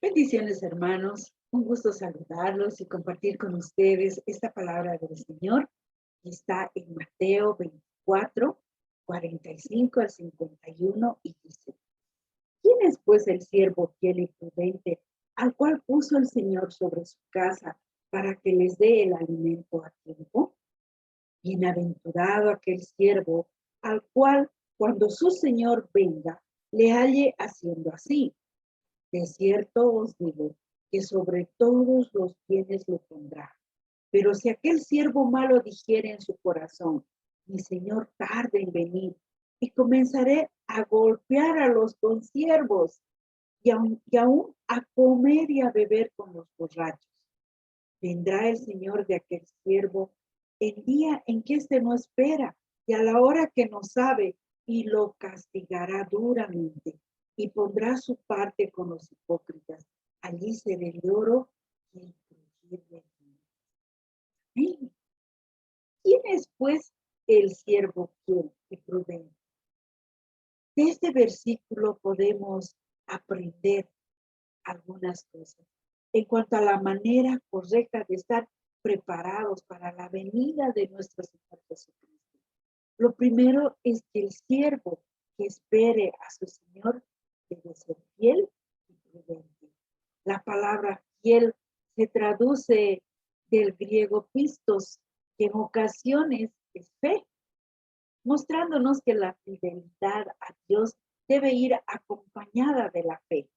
Bendiciones, hermanos. Un gusto saludarlos y compartir con ustedes esta palabra del Señor que está en Mateo 24, 45 al 51 y dice: ¿Quién es pues el siervo fiel y prudente al cual puso el Señor sobre su casa para que les dé el alimento a tiempo? Bienaventurado aquel siervo al cual, cuando su Señor venga, le halle haciendo así. De cierto os digo que sobre todos los bienes lo pondrá. Pero si aquel siervo malo dijere en su corazón: mi señor tarde en venir, y comenzaré a golpear a los consiervos, y aún a comer y a beber con los borrachos, vendrá el señor de aquel siervo el día en que éste no espera y a la hora que no sabe, y lo castigará duramente, y pondrá su parte con los hipócritas. Allí se ve el lloro y el crujir de dientes. ¿Quién es pues el siervo fiel y prudente? De este versículo podemos aprender algunas cosas en cuanto a la manera correcta de estar preparados para la venida de nuestro Señor Jesucristo. Lo primero es que el siervo que espere a su Señor debe ser fiel y prudente. La palabra fiel se traduce del griego pistos, que en ocasiones es fe, mostrándonos que la fidelidad a Dios debe ir acompañada de la fe.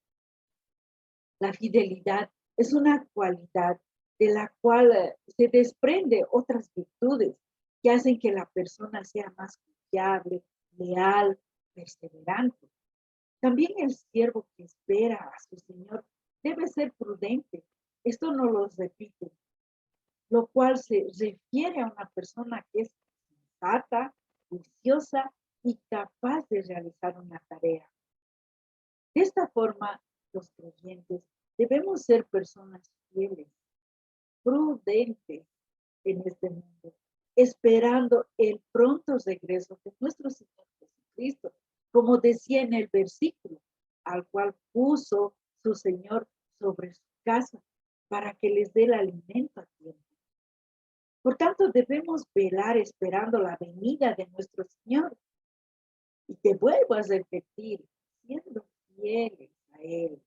La fidelidad es una cualidad de la cual se desprende otras virtudes que hacen que la persona sea más confiable, leal, perseverante. También el siervo que espera a su Señor debe ser prudente. Esto no lo repite, lo cual se refiere a una persona que es sensata, juiciosa y capaz de realizar una tarea. De esta forma, los creyentes debemos ser personas fieles, prudentes en este mundo, esperando el pronto regreso de nuestro Señor Jesucristo, como decía en el versículo, al cual puso su Señor sobre su casa para que les dé el alimento a tiempo. Por tanto, debemos velar esperando la venida de nuestro Señor. Y te vuelvo a repetir, siendo fieles a Él,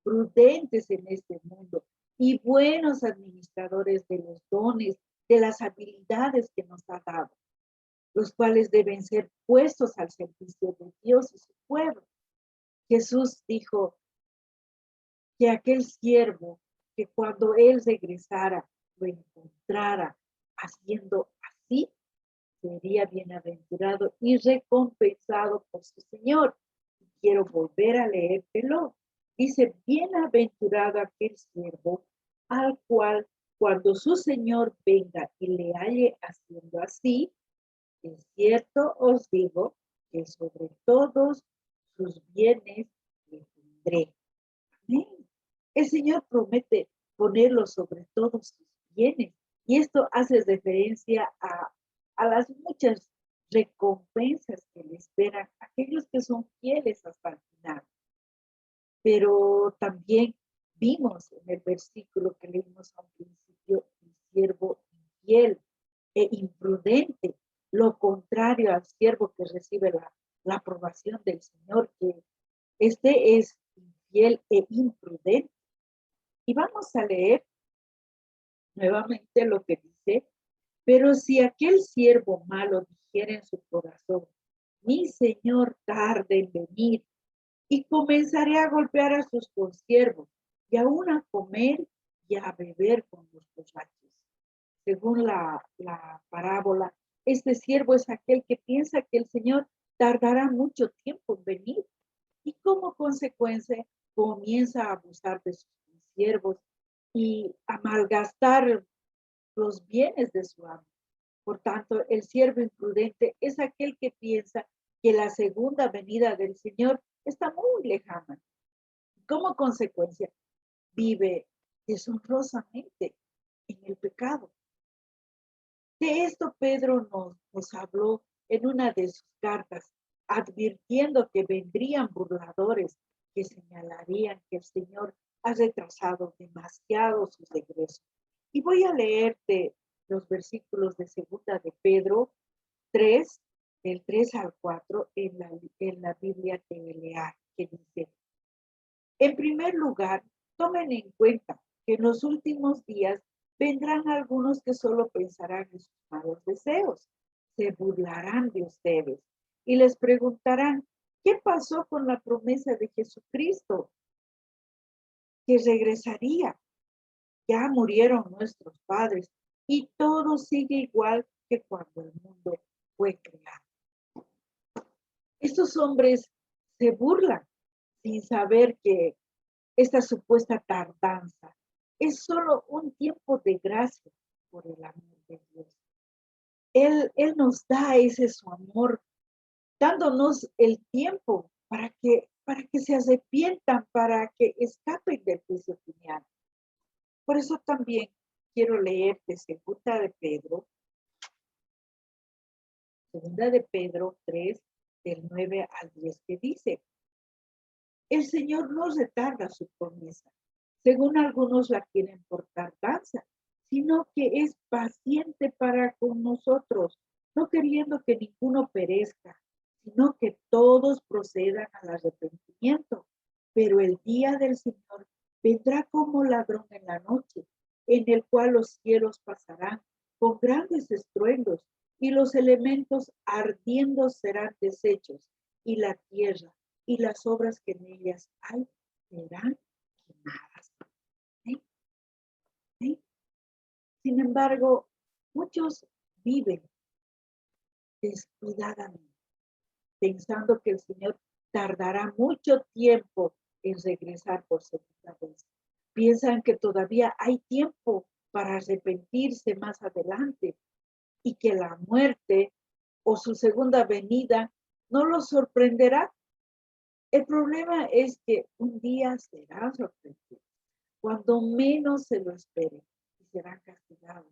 prudentes en este mundo y buenos administradores de los dones, de las habilidades que nos ha dado, los cuales deben ser puestos al servicio de Dios y su pueblo. Jesús dijo que aquel siervo, que cuando Él regresara, lo encontrara haciendo así, sería bienaventurado y recompensado por su Señor. Quiero volver a leértelo. Dice: bienaventurado aquel siervo al cual, cuando su Señor venga y le halle haciendo así, de cierto os digo que sobre todos sus bienes le pondré. Amén. El Señor promete ponerlo sobre todos sus bienes. Y esto hace referencia a las muchas recompensas que le esperan a aquellos que son fieles hasta el final. Pero también vimos en el versículo que leímos al principio, el siervo infiel e imprudente, lo contrario al siervo que recibe la aprobación del Señor, que este es infiel e imprudente. Y vamos a leer nuevamente lo que dice: pero si aquel siervo malo dijera en su corazón: mi Señor tarde en venir, y comenzaré a golpear a sus consiervos, y aún a comer y a beber con los borrachos. Según la parábola, este siervo es aquel que piensa que el Señor tardará mucho tiempo en venir, y como consecuencia comienza a abusar de sus consiervos y a malgastar los bienes de su amo. Por tanto, el siervo imprudente es aquel que piensa que la segunda venida del Señor está muy lejana. Como consecuencia, vive deshonrosamente en el pecado. De esto Pedro nos habló en una de sus cartas, advirtiendo que vendrían burladores que señalarían que el Señor ha retrasado demasiado su regreso. Y voy a leerte los versículos de segunda de Pedro 3, del 3 al 4, en la Biblia TLA, que dice: en primer lugar, tomen en cuenta que en los últimos días vendrán algunos que solo pensarán en sus malos deseos, se burlarán de ustedes y les preguntarán: ¿qué pasó con la promesa de Jesucristo que regresaría? Ya murieron nuestros padres y todo sigue igual que cuando el mundo fue creado. Estos hombres se burlan sin saber que esta supuesta tardanza es solo un tiempo de gracia por el amor de Dios. Él nos da ese su amor, dándonos el tiempo para que se arrepientan, para que escapen del juicio final. Por eso también quiero leer de segunda de Pedro 3, del 9 al 10, que dice: el Señor no retarda su promesa, según algunos la tienen por tardanza, sino que es paciente para con nosotros, no queriendo que ninguno perezca, sino que todos procedan al arrepentimiento. Pero el día del Señor vendrá como ladrón en la noche, en el cual los cielos pasarán con grandes estruendos, y los elementos ardiendo serán deshechos, y la tierra y las obras que en ellas hay serán quemadas. ¿Sí? ¿Sí? Sin embargo, muchos viven descuidadamente, pensando que el Señor tardará mucho tiempo en regresar por segunda vez. Piensan que todavía hay tiempo para arrepentirse más adelante y que la muerte o su segunda venida no los sorprenderá. El problema es que un día serán sorprendidos, cuando menos se lo esperen, y serán castigados,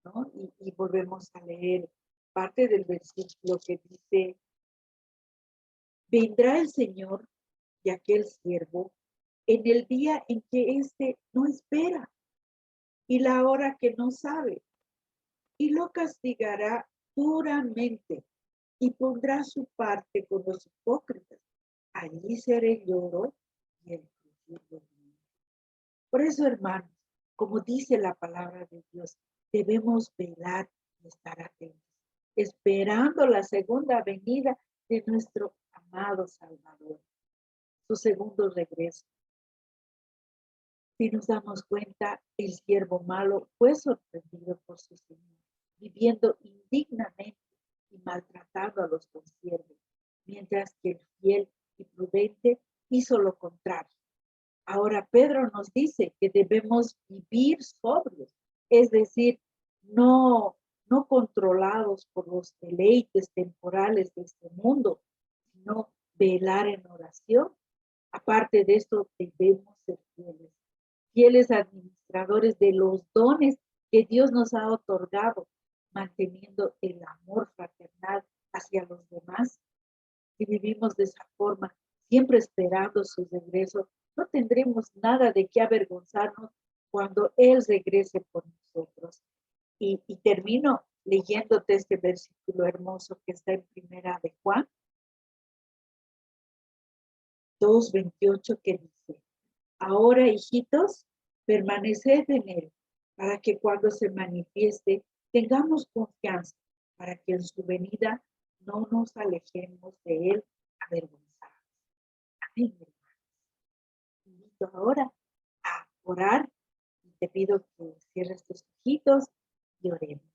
¿no? Y volvemos a leer parte del versículo que dice: vendrá el Señor y aquel siervo en el día en que éste no espera y la hora que no sabe, y lo castigará duramente y pondrá su parte con los hipócritas. Allí será el lloro y el crujir de dientes. Por eso, hermanos, como dice la palabra de Dios, debemos velar y estar atentos, esperando la segunda venida de nuestro amado Salvador, su segundo regreso. Si nos damos cuenta, el siervo malo fue sorprendido por su Señor, viviendo indignamente y maltratando a los consiervos, mientras que el fiel y prudente hizo lo contrario. Ahora Pedro nos dice que debemos vivir sobrios, es decir, no controlados por los deleites temporales de este mundo, sino velar en oración. Aparte de esto, debemos ser fieles administradores de los dones que Dios nos ha otorgado, manteniendo el amor fraternal hacia los demás. Si vivimos de esa forma, siempre esperando su regreso, no tendremos nada de qué avergonzarnos cuando Él regrese por nosotros. Y termino leyéndote este versículo hermoso que está en primera de Juan 2:28, que dice: ahora, hijitos, permaneced en Él, para que cuando se manifieste tengamos confianza, para que en su venida no nos alejemos de Él avergonzados. Amén, hermanos. Invito ahora a orar y te pido que cierres tus ojitos y oremos.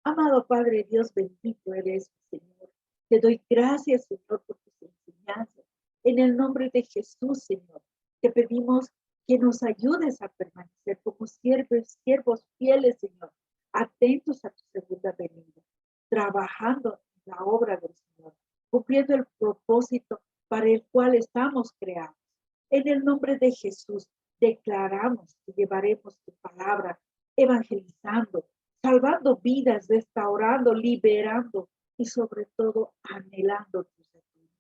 Amado Padre Dios, bendito eres, Señor. Te doy gracias, Señor, por tus enseñanzas. En el nombre de Jesús, Señor, te pedimos que nos ayudes a permanecer como siervos fieles, Señor, atentos a tu segunda venida, trabajando en la obra del Señor, cumpliendo el propósito para el cual estamos creados. En el nombre de Jesús, declaramos que llevaremos tu palabra, evangelizando, salvando vidas, restaurando, liberando y sobre todo anhelando tus retornos.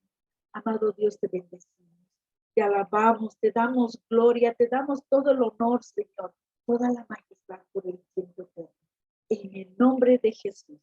Amado Dios, te bendecimos. te alabamos, te damos gloria, te damos todo el honor, Señor, toda la majestad por el tiempo eterno. En el nombre de Jesús.